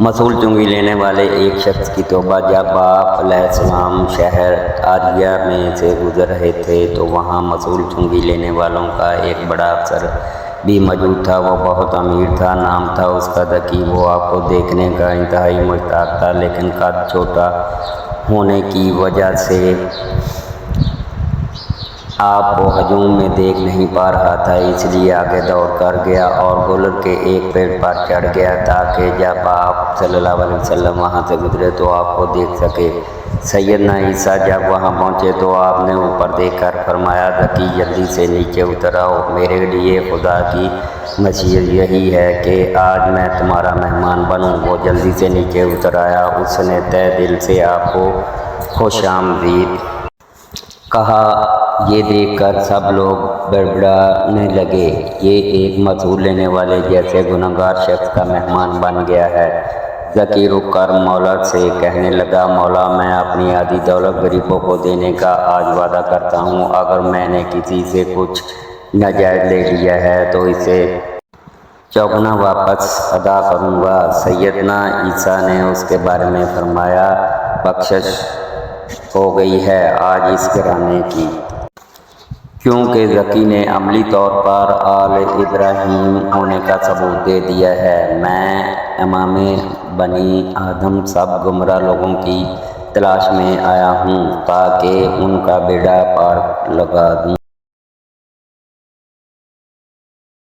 मसूल चुंगी लेने वाले एक शख्स की तौबा। जब आप अलैहिस्सलाम शहर आरिया में से गुजर रहे थे तो वहाँ मसूल चुंगी लेने वालों का एक बड़ा अफसर भी मौजूद था। वो बहुत अमीर था, नाम था उसका ज़की। वो आपको देखने का इंतहाई मुश्ताक था, लेकिन कद छोटा होने की वजह से आप को हजूम में देख नहीं पा रहा था, इसलिए आगे दौड़ कर गया और गुलर के एक पेड़ पर चढ़ गया ताकि जब आप सल्लल्लाहु अलैहि वसल्लम वहाँ से गुजरे तो आपको देख सके। सैयदना ईसा जब वहाँ पहुँचे तो आपने ऊपर देखकर फरमाया, ज़की जल्दी से नीचे उतर आओ, मेरे लिए खुदा की मशीयत यही है कि आज मैं तुम्हारा मेहमान बनूँ। वो जल्दी से नीचे उतर आया। उसने तहे दिल से आपको खुशामदीद कहा। ये देखकर सब लोग बड़बड़ाने लगे, ये एक मसूल लेने वाले जैसे गुनहगार शख्स का मेहमान बन गया है। ज़की रुक कर मौला से कहने लगा, मौला मैं अपनी आधी दौलत गरीबों को देने का आज वादा करता हूँ। अगर मैंने किसी से कुछ नाजायज़ ले लिया है तो इसे चौगुना वापस अदा करूँगा। सैयदना ईसा ने उसके बारे में फरमाया, बख्शिश हो गई है आज इस घराने की, क्योंकि ज़की ने अमली तौर पर आल इब्राहीम होने का सबूत दे दिया है। मैं इमाम बनी आदम सब गुमराह लोगों की तलाश में आया हूँ ताकि उनका बेड़ा पार लगा दूँ।